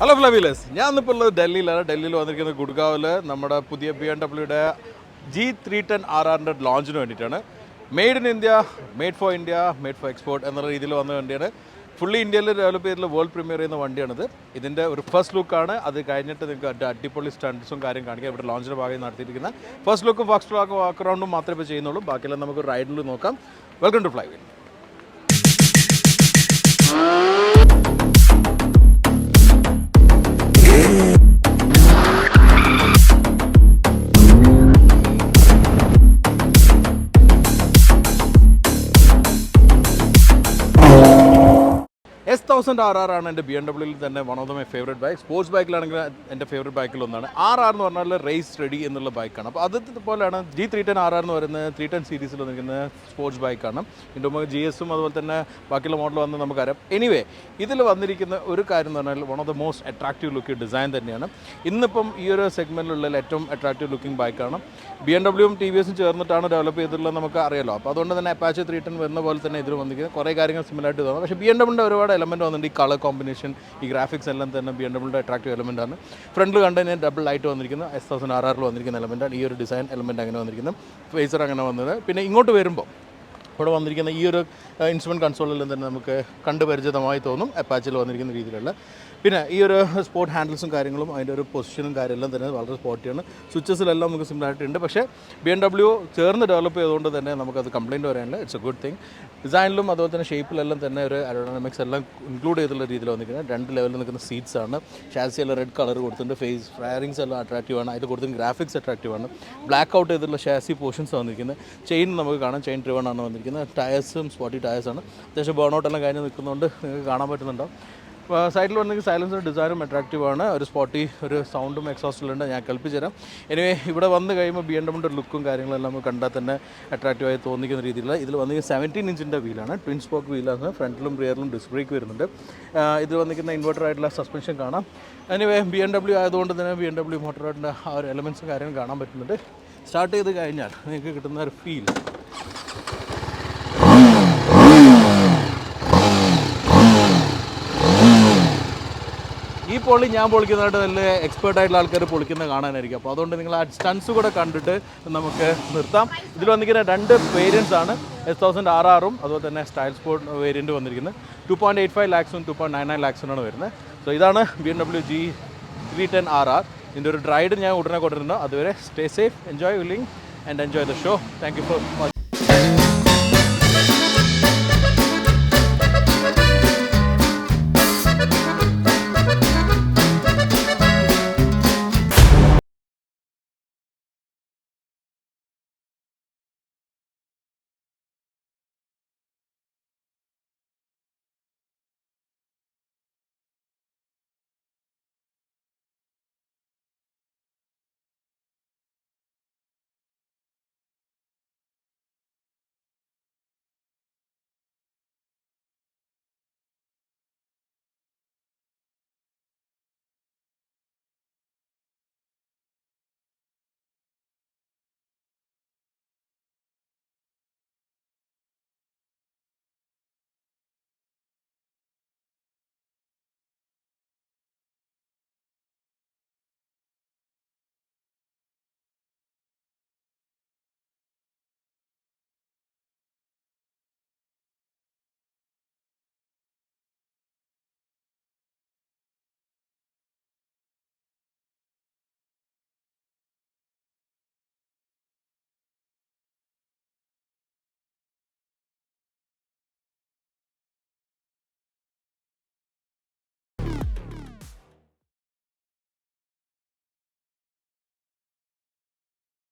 Hello ഫ്ലവീലേഴ്സ്, ഞാൻ ഇന്നിപ്പോൾ ഉള്ളത് ഡൽഹിയിലാണ്. ഡൽഹിയിൽ വന്നിരിക്കുന്നത് ഗുഡ്ഗാവിൽ നമ്മുടെ പുതിയ BMW G310RR ലോഞ്ചിന് വേണ്ടിയിട്ടാണ്. Made in India, made for India, made for export എന്നുള്ള രീതിയിൽ വന്ന വണ്ടിയാണ്. ഫുള്ളി ഇന്ത്യയിൽ ഡെവലപ്പ് ചെയ്തിട്ടുള്ള വേൾഡ് പ്രീമിയർ ചെയ്യുന്ന വണ്ടിയാണിത്. ഇതിൻ്റെ ഒരു ഫസ്റ്റ് ലുക്കാണ്. അത് കഴിഞ്ഞിട്ട് നിങ്ങൾക്ക് അടിപൊളി സ്റ്റണ്ട്സും കാര്യം കാണിക്കാം. ഇവിടെ ലോഞ്ചിൻ്റെ ഭാഗമായി നടത്തിയിരിക്കുന്ന ഫസ്റ്റ് ലുക്കും ഫസ്റ്റ് വാക്കറൗണ്ടും മാത്രമേ ഇപ്പോൾ ചെയ്യുന്നുള്ളൂ. ബാക്കിയെല്ലാം നമുക്ക് റൈഡിൽ നോക്കാം. Welcome to flywheel. S1000RR ആണ് എൻ്റെ BMW തന്നെ one of the my favourite bike. Sports ബൈക്കിലാണെങ്കിൽ എൻ്റെ ഫേവറേറ്റ് ബൈക്കിൽ ഒന്നാണ്. RR എന്ന് പറഞ്ഞാൽ റേസ് റെഡി എന്നുള്ള ബൈക്കാണ്. അപ്പോൾ അതുപോലെയാണ് G310RR എന്ന് പറയുന്നത് 310 സീരീസിൽ വന്നിരിക്കുന്ന സ്പോർട്സ് ബൈക്കാണ്. ഇതിൻ്റെ മുമ്പ് GS-ഉം അതുപോലെ തന്നെ ബാക്കിയുള്ള മോഡൽ വന്ന് നമുക്കറിയാം. എനിവേ, ഇതിൽ വന്നിരിക്കുന്ന ഒരു കാര്യം എന്ന് പറഞ്ഞാൽ one of the most attractive looking design തന്നെയാണ്. ഇന്നിപ്പം ഈ ഒരു സെഗ്മെൻറ്റിലുള്ള ഏറ്റവും അട്രാക്റ്റീവ് ലുക്കിംഗ് ബൈക്കാണ്. BMW-ഉം TVS-ഉം ചേർന്നിട്ടാണ് ഡെവലപ്പ് ചെയ്തിട്ടുള്ളത് നമുക്ക് അറിയാലോ. അപ്പോൾ അതുകൊണ്ട് തന്നെ Apache 310 വരുന്ന പോലെ തന്നെ ഇതിൽ വന്നിരിക്കുന്നത് കുറേ കാര്യങ്ങൾ സിമിലായിട്ട് തോന്നുന്നു. പക്ഷേ BMW-ൻ്റെ ഒരുപാട് എലമെൻറ്റ് വന്നിട്ടുണ്ട്. ഈ കളർ കോമ്പിനേഷൻ, ഈ ഗ്രാഫിക്സ് എല്ലാം തന്നെ BMW-യുടെ അട്രാക്റ്റീവ് എലമെൻ്റ് ആണ്. ഫ്രണ്ടിൽ കണ്ടു കഴിഞ്ഞാൽ ഡബിൾ ലൈറ്റ് വന്നിരിക്കുന്ന S1000RR വന്നിരിക്കുന്ന എലമെൻറ്റാണ്. ഈ ഒരു ഡിസൈൻ എലമെൻറ്റ് അങ്ങനെ വന്നിരിക്കുന്നത്. ഫേസർ അങ്ങനെ വന്നത്. പിന്നെ ഇങ്ങോട്ട് വരുമ്പോൾ ഇവിടെ വന്നിരിക്കുന്ന ഈ ഒരു ഇൻസ്ട്രുമെൻറ്റ് കൺസോളിലും തന്നെ നമുക്ക് കണ്ടുപരിചിതമായി തോന്നും Apache-ൽ വന്നിരിക്കുന്ന രീതിയിലുള്ള. പിന്നെ ഈ ഒരു സ്പോർട്ട് ഹാൻഡിൽസും കാര്യങ്ങളും അതിൻ്റെ ഒരു പൊസിഷനും കാര്യമെല്ലാം തന്നെ വളരെ സ്പോർട്ടിയാണ്. സ്വിച്ചസിലെല്ലാം നമുക്ക് സിമിലാരിറ്റി ഉണ്ട്. പക്ഷേ BMW ചേർന്ന് ഡെവലപ്പ് ചെയ്തുകൊണ്ട് തന്നെ നമുക്കത് കംപ്ലയിൻറ്റ് വരാനില്ല. It's a good thing. ഡിസൈനിലും അതുപോലെ തന്നെ ഷേപ്പിലെല്ലാം തന്നെ ഒരു എയറോഡൈനാമിക്സ് എല്ലാം ഇൻക്ലൂഡ് ചെയ്തുള്ള രീതിയിൽ വന്നിരിക്കുന്നത്. 2 ലെവലിൽ നിൽക്കുന്ന സീറ്റ്സ് ആണ്. ഷാസി എല്ലാം റെഡ് കളർ കൊടുത്തിട്ടുണ്ട്. ഫയറിങ്സ് എല്ലാം അട്രാക്റ്റീവ് ആണ്. അതിൽ കൊടുത്തിട്ട് ഗ്രാഫിക്സ് അട്രാക്റ്റീവ് ആണ്. ബ്ലാക്ക് ഔട്ട് ചെയ്തിട്ടുള്ള ഷാസി പോർഷൻസ് വന്നിരിക്കുന്നത്. ചെയിൻ നമുക്ക് കാണാം, ചെയിൻ ഡ്രിവൺ ആണ് വന്നിരിക്കുന്നത്. ടയേഴ്സും സ്പോട്ടി ടയേഴ്സാണ്. അത്യാവശ്യം ബേൺ ഔട്ടെല്ലാം കഴിഞ്ഞ് നിൽക്കുന്നതുകൊണ്ട് നിങ്ങൾക്ക് കാണാൻ പറ്റുന്നുണ്ടാവും. സൈഡിൽ വന്നെങ്കിൽ സൈലൻസർ ഡിസൈനും അട്രാക്റ്റീവാണ്. ഒരു സ്പോട്ടി ഒരു സൗണ്ടും എക്സോസ്റ്റിലുണ്ട്. ഞാൻ കൽപ്പിച്ചു തരാം. എനിവേ, ഇവിടെ വന്ന് കഴിയുമ്പോൾ BMW ലുക്കും കാര്യങ്ങളെല്ലാം നമുക്ക് കണ്ടാൽ തന്നെ അട്രാക്റ്റീവായി തോന്നിക്കുന്ന രീതിയിലുള്ള ഇതിൽ വന്നിരിക്കുന്ന 17 ഇഞ്ചിൻ്റെ വീലാണ്. Twin spoke വീലാണ്. ഫ്രണ്ടിലും റിയറിലും ഡിസ്ക് ബ്രേക്ക് വരുന്നുണ്ട്. ഇതിൽ വന്നിരിക്കുന്ന ഇൻവെർട്ടർ ആയിട്ടുള്ള സസ്പെൻഷൻ കാണാം. എനിവേ, BMW ആയതുകൊണ്ട് തന്നെ BMW മോട്ടോറിൻ്റെ ആ ഒരു എലമെൻറ്റ്സും കാര്യങ്ങളും കാണാൻ പറ്റുന്നുണ്ട്. സ്റ്റാർട്ട് ചെയ്ത് കഴിഞ്ഞാൽ നിങ്ങൾക്ക് കിട്ടുന്ന ഒരു ഫീൽ ഈ പൊളി ഞാൻ പൊളിക്കുന്നതായിട്ട് നല്ല എക്സ്പേർട്ടായിട്ടുള്ള ആൾക്കാർ പൊളിക്കുന്നത് കാണാനായിരിക്കും. അപ്പോൾ അതുകൊണ്ട് നിങ്ങൾ ആ സ്റ്റൺസ് കൂടെ കണ്ടിട്ട് നമുക്ക് നിർത്താം. ഇതിൽ വന്നിരിക്കുന്ന 2 വേരിയൻസ് ആണ്. S1000RR-ഉം അതുപോലെ തന്നെ സ്റ്റൈൽ സ്പോർട്ട് വേരിയൻറ്റ് വന്നിരിക്കുന്നത്. 2.85 lakhs-ഉം 2.99 lakhs-നാണ് വരുന്നത്. സോ ഇതാണ് BMW G310RR. ഇതിൻ്റെ ഒരു റൈഡ് ഞാൻ ഉടനെ കൊണ്ടുവരുന്നു. അതുവരെ stay safe, enjoy willing and enjoy the show. Thank you for watching.